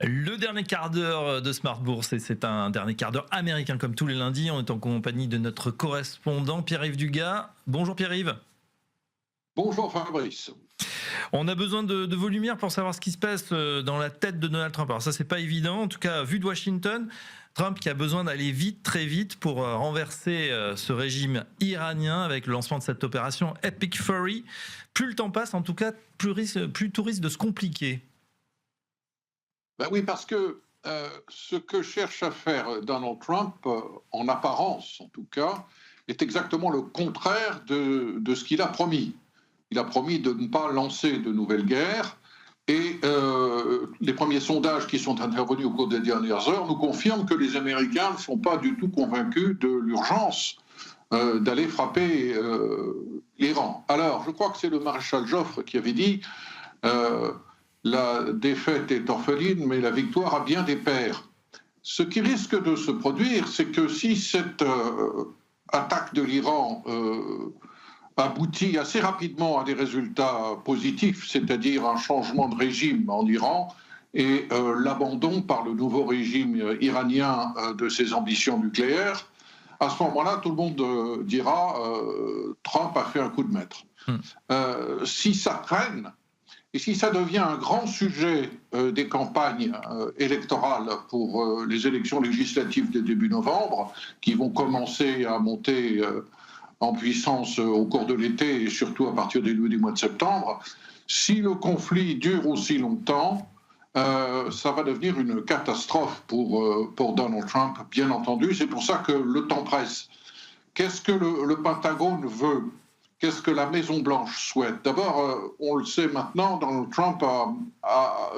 Le dernier quart d'heure de Smart Bourse, et c'est un dernier quart d'heure américain comme tous les lundis. On est en compagnie de notre correspondant Pierre-Yves Dugas. Bonjour Pierre-Yves. Bonjour Fabrice. On a besoin de vos lumières pour savoir ce qui se passe dans la tête de Donald Trump. Alors ça, c'est pas évident. En tout cas, vu de Washington, Trump qui a besoin d'aller vite, très vite, pour renverser ce régime iranien avec le lancement de cette opération Epic Fury. Plus le temps passe, en tout cas, plus tout risque de se compliquer. Ben oui, parce que ce que cherche à faire Donald Trump, en apparence en tout cas, est exactement le contraire de ce qu'il a promis. Il a promis de ne pas lancer de nouvelles guerres. Et les premiers sondages qui sont intervenus au cours des dernières heures nous confirment que les Américains ne sont pas du tout convaincus de l'urgence d'aller frapper l'Iran. Alors, je crois que c'est le maréchal Joffre qui avait dit la défaite est orpheline, mais la victoire a bien des pères. Ce qui risque de se produire, c'est que si cette attaque de l'Iran aboutit assez rapidement à des résultats positifs, c'est-à-dire un changement de régime en Iran et l'abandon par le nouveau régime iranien de ses ambitions nucléaires, à ce moment-là, tout le monde dira Trump a fait un coup de maître. Si ça traîne, et si ça devient un grand sujet des campagnes électorales pour les élections législatives de début novembre, qui vont commencer à monter en puissance au cours de l'été et surtout à partir du mois de septembre, si le conflit dure aussi longtemps, ça va devenir une catastrophe pour Donald Trump, bien entendu. C'est pour ça que le temps presse. Qu'est-ce que le Pentagone veut ? Qu'est-ce que la Maison-Blanche souhaite ? D'abord, on le sait maintenant, Donald Trump a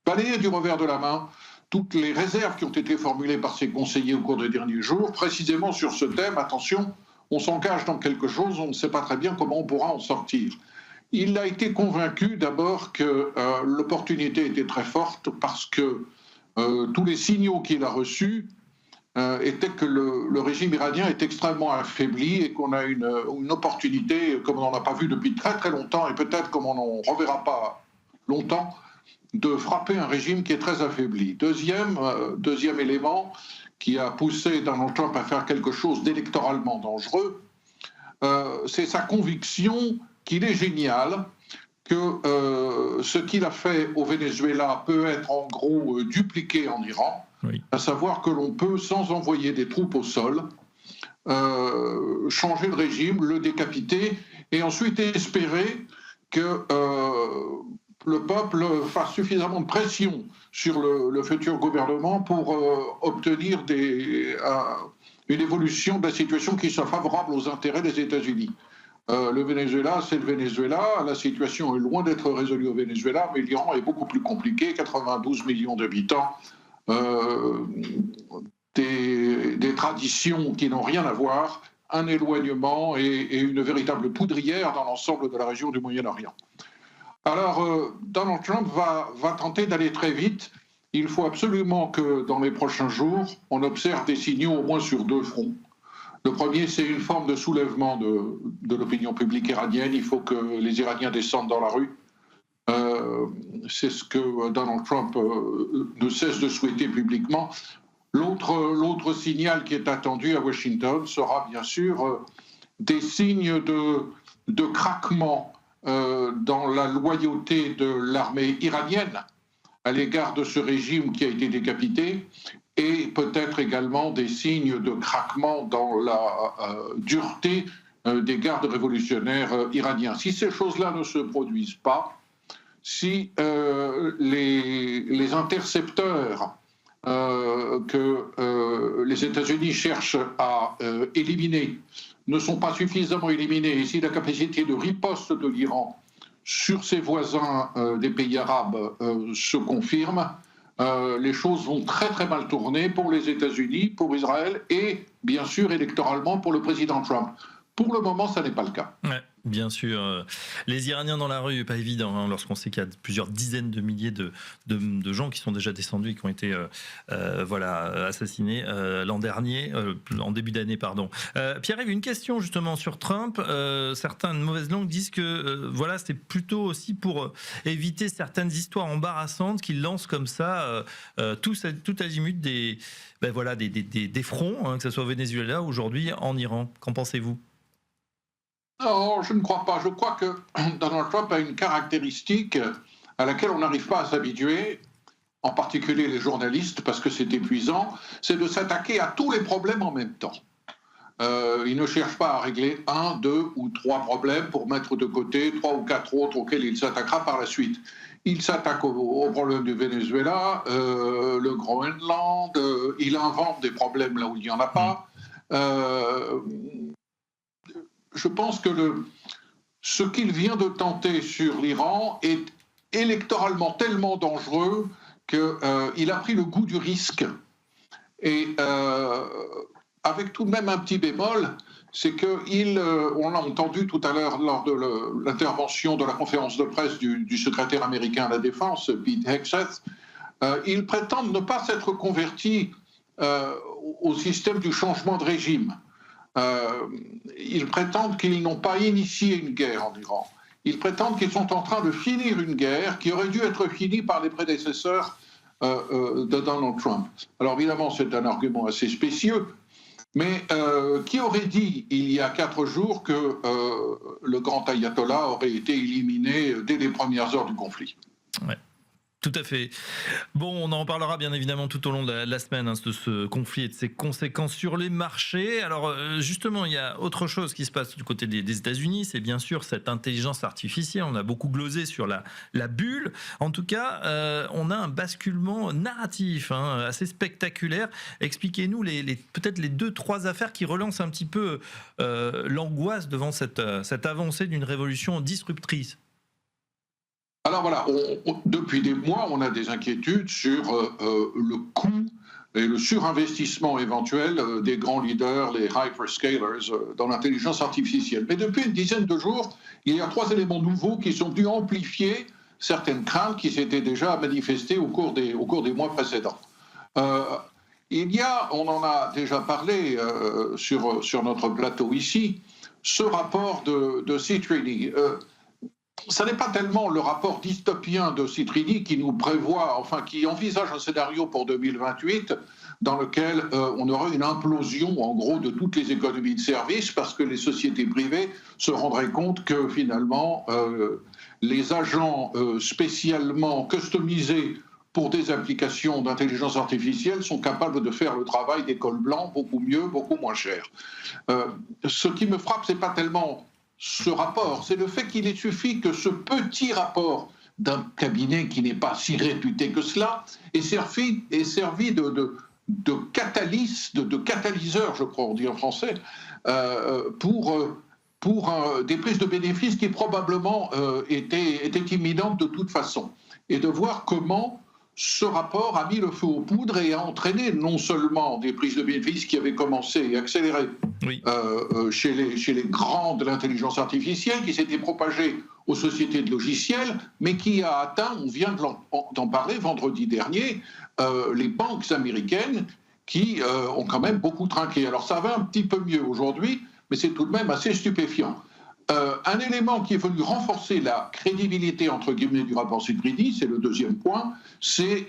balayé du revers de la main toutes les réserves qui ont été formulées par ses conseillers au cours des derniers jours, précisément sur ce thème. Attention, on s'engage dans quelque chose, on ne sait pas très bien comment on pourra en sortir. Il a été convaincu d'abord que l'opportunité était très forte parce que tous les signaux qu'il a reçus était que le régime iranien est extrêmement affaibli et qu'on a une opportunité, comme on n'en a pas vu depuis très très longtemps, et peut-être comme on n'en reverra pas longtemps, de frapper un régime qui est très affaibli. Deuxième élément qui a poussé Donald Trump à faire quelque chose d'électoralement dangereux, c'est sa conviction qu'il est génial, que ce qu'il a fait au Venezuela peut être en gros dupliqué en Iran. Oui. À savoir que l'on peut, sans envoyer des troupes au sol, changer le régime, le décapiter, et ensuite espérer que le peuple fasse suffisamment de pression sur le futur gouvernement pour obtenir une évolution de la situation qui soit favorable aux intérêts des États-Unis. Le Venezuela, c'est le Venezuela. La situation est loin d'être résolue au Venezuela, mais l'Iran est beaucoup plus compliqué. 92 millions d'habitants, des traditions qui n'ont rien à voir, un éloignement et une véritable poudrière dans l'ensemble de la région du Moyen-Orient. Alors, Donald Trump va tenter d'aller très vite. Il faut absolument que dans les prochains jours, on observe des signaux au moins sur deux fronts. Le premier, c'est une forme de soulèvement de l'opinion publique iranienne. Il faut que les Iraniens descendent dans la rue. C'est ce que Donald Trump ne cesse de souhaiter publiquement. L'autre signal qui est attendu à Washington sera bien sûr des signes de craquement dans la loyauté de l'armée iranienne à l'égard de ce régime qui a été décapité, et peut-être également des signes de craquement dans la dureté des gardes révolutionnaires iraniens. Si ces choses-là ne se produisent pas, si les intercepteurs que les États-Unis cherchent à éliminer ne sont pas suffisamment éliminés, et si la capacité de riposte de l'Iran sur ses voisins des pays arabes se confirme, les choses vont très très mal tourner pour les États-Unis, pour Israël et bien sûr électoralement pour le président Trump. Pour le moment, ça n'est pas le cas. Ouais. Bien sûr, les Iraniens dans la rue, pas évident, hein, lorsqu'on sait qu'il y a plusieurs dizaines de milliers de gens qui sont déjà descendus et qui ont été voilà, assassinés l'an dernier, en début d'année, pardon. Pierre-Yves, une question justement sur Trump. Certaines mauvaises langues disent que voilà, c'est plutôt aussi pour éviter certaines histoires embarrassantes qu'il lance comme ça, tout azimut des fronts, hein, que ce soit au Venezuela ou aujourd'hui en Iran. Qu'en pensez-vous? Non, je ne crois pas. Je crois que Donald Trump a une caractéristique à laquelle on n'arrive pas à s'habituer, en particulier les journalistes, parce que c'est épuisant, c'est de s'attaquer à tous les problèmes en même temps. Il ne cherche pas à régler un, deux ou trois problèmes pour mettre de côté trois ou quatre autres auxquels il s'attaquera par la suite. Il s'attaque au problème du Venezuela, le Groenland, il invente des problèmes là où il n'y en a pas. Je pense que ce qu'il vient de tenter sur l'Iran est électoralement tellement dangereux qu'il a pris le goût du risque. Et avec tout de même un petit bémol, c'est on l'a entendu tout à l'heure lors de l'intervention de la conférence de presse du secrétaire américain à la Défense, Pete Hegseth, il prétend ne pas s'être converti au système du changement de régime. Ils prétendent qu'ils n'ont pas initié une guerre en Iran. Ils prétendent qu'ils sont en train de finir une guerre qui aurait dû être finie par les prédécesseurs de Donald Trump. Alors évidemment, c'est un argument assez spécieux, mais qui aurait dit il y a 4 jours que le grand ayatollah aurait été éliminé dès les premières heures du conflit? Ouais. Tout à fait. Bon, on en reparlera bien évidemment tout au long de la semaine, hein, de ce conflit et de ses conséquences sur les marchés. Alors justement, il y a autre chose qui se passe du côté des États-Unis, c'est bien sûr cette intelligence artificielle. On a beaucoup glosé sur la bulle. En tout cas, on a un basculement narratif, hein, assez spectaculaire. Expliquez-nous peut-être les 2-3 affaires qui relancent un petit peu l'angoisse devant cette avancée d'une révolution disruptrice. Alors voilà, depuis des mois, on a des inquiétudes sur le coût et le surinvestissement éventuel des grands leaders, les hyperscalers, dans l'intelligence artificielle. Mais depuis une dizaine de jours, il y a 3 éléments nouveaux qui sont venus amplifier certaines craintes qui s'étaient déjà manifestées au cours des mois précédents. On en a déjà parlé sur notre plateau ici, ce rapport de Citrini. Ce n'est pas tellement le rapport dystopien de Citrini qui nous prévoit, enfin qui envisage un scénario pour 2028 dans lequel on aurait une implosion en gros de toutes les économies de services parce que les sociétés privées se rendraient compte que finalement les agents spécialement customisés pour des applications d'intelligence artificielle sont capables de faire le travail des cols blancs beaucoup mieux, beaucoup moins cher. Ce qui me frappe, c'est pas tellement ce rapport, c'est le fait qu'il ait suffi que ce petit rapport d'un cabinet qui n'est pas si réputé que cela ait servi de catalyseur, je crois on dit en français, pour des prises de bénéfices qui probablement étaient imminentes de toute façon. Et de voir comment ce rapport a mis le feu aux poudres et a entraîné non seulement des prises de bénéfices qui avaient commencé et accéléré chez les grands de l'intelligence artificielle, qui s'étaient propagés aux sociétés de logiciels, mais qui a atteint, on vient d'en parler vendredi dernier, les banques américaines qui ont quand même beaucoup trinqué. Alors ça va un petit peu mieux aujourd'hui, mais c'est tout de même assez stupéfiant. Un élément qui est venu renforcer la crédibilité entre guillemets du rapport Citrini, c'est le deuxième point, c'est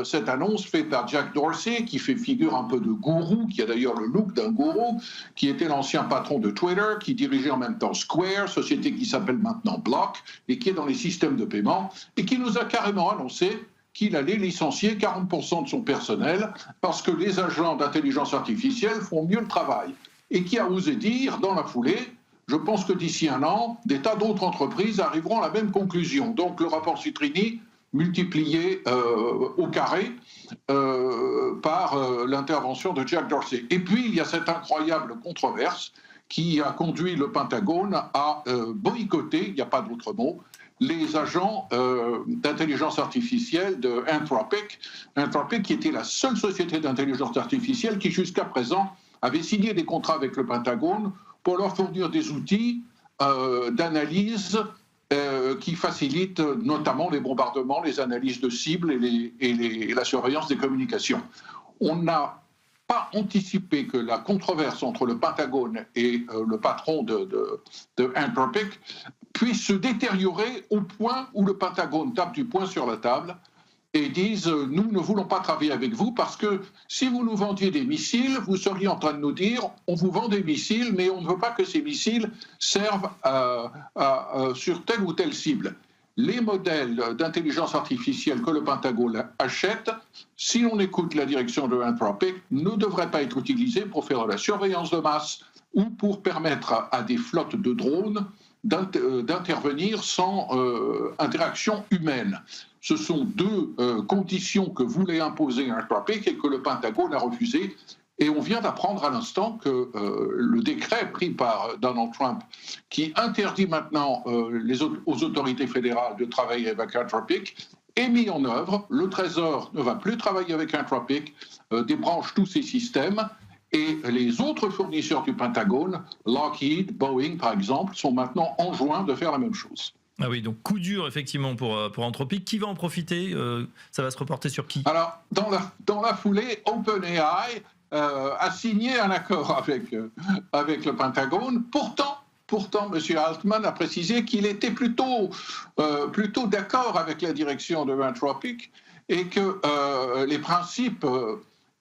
cette annonce faite par Jack Dorsey qui fait figure un peu de gourou, qui a d'ailleurs le look d'un gourou, qui était l'ancien patron de Twitter, qui dirigeait en même temps Square, société qui s'appelle maintenant Block et qui est dans les systèmes de paiement et qui nous a carrément annoncé qu'il allait licencier 40% de son personnel parce que les agents d'intelligence artificielle font mieux le travail et qui a osé dire dans la foulée: je pense que d'ici 1 an, des tas d'autres entreprises arriveront à la même conclusion. Donc le rapport Citrini multiplié au carré par l'intervention de Jack Dorsey. Et puis il y a cette incroyable controverse qui a conduit le Pentagone à boycotter, il n'y a pas d'autre mot, les agents d'intelligence artificielle de Anthropic, qui était la seule société d'intelligence artificielle qui jusqu'à présent avait signé des contrats avec le Pentagone pour leur fournir des outils d'analyse qui facilitent notamment les bombardements, les analyses de cibles et la surveillance des communications. On n'a pas anticipé que la controverse entre le Pentagone et le patron de Anthropic puisse se détériorer au point où le Pentagone tape du poing sur la table et disent « nous ne voulons pas travailler avec vous parce que si vous nous vendiez des missiles, vous seriez en train de nous dire on vous vend des missiles, mais on ne veut pas que ces missiles servent sur telle ou telle cible ». Les modèles d'intelligence artificielle que le Pentagone achète, si l'on écoute la direction de Anthropic, ne devraient pas être utilisés pour faire de la surveillance de masse ou pour permettre à des flottes de drones d'intervenir sans interaction humaine. Ce sont deux conditions que voulait imposer Anthropic et que le Pentagone a refusé. Et on vient d'apprendre à l'instant que le décret pris par Donald Trump, qui interdit maintenant aux autorités fédérales de travailler avec Anthropic, est mis en œuvre. Le Trésor ne va plus travailler avec Anthropic, débranche tous ces systèmes. Et les autres fournisseurs du Pentagone, Lockheed, Boeing par exemple, sont maintenant enjoints de faire la même chose. Ah oui, donc coup dur effectivement pour Anthropic. Qui va en profiter? Ça va se reporter sur qui? Alors, dans la foulée, OpenAI a signé un accord avec le Pentagone. Pourtant, M. Altman a précisé qu'il était plutôt d'accord avec la direction de Anthropic et que les principes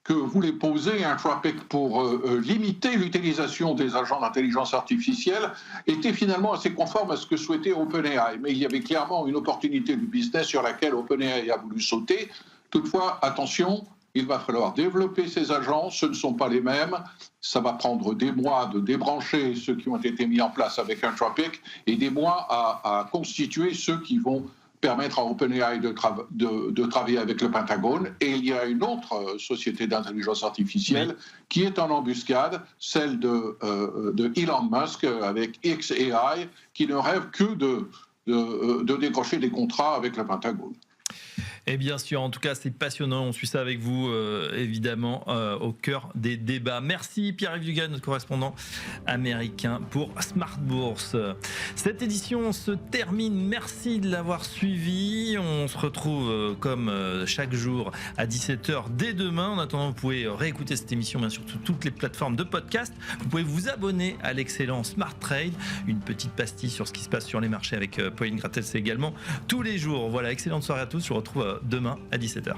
que voulait poser Anthropic pour limiter l'utilisation des agents d'intelligence artificielle était finalement assez conforme à ce que souhaitait OpenAI. Mais il y avait clairement une opportunité du business sur laquelle OpenAI a voulu sauter. Toutefois, attention, il va falloir développer ces agents, ce ne sont pas les mêmes. Ça va prendre des mois de débrancher ceux qui ont été mis en place avec Anthropic et des mois à constituer ceux qui vont permettre à OpenAI de travailler avec le Pentagone. Et il y a une autre société d'intelligence artificielle qui est en embuscade, celle de Elon Musk avec xAI, qui ne rêve que de décrocher des contrats avec le Pentagone. Et bien sûr, en tout cas, c'est passionnant. On suit ça avec vous, évidemment, au cœur des débats. Merci Pierre-Yves Dugas, notre correspondant américain pour Smart Bourse. Cette édition se termine. Merci de l'avoir suivi. On se retrouve comme chaque jour à 17h dès demain. En attendant, vous pouvez réécouter cette émission, bien sûr, sur toutes les plateformes de podcast. Vous pouvez vous abonner à l'excellent Smart Trade, une petite pastille sur ce qui se passe sur les marchés avec Pauline Gratel, c'est également tous les jours. Voilà, excellente soirée à tous. Je vous retrouve demain à 17h.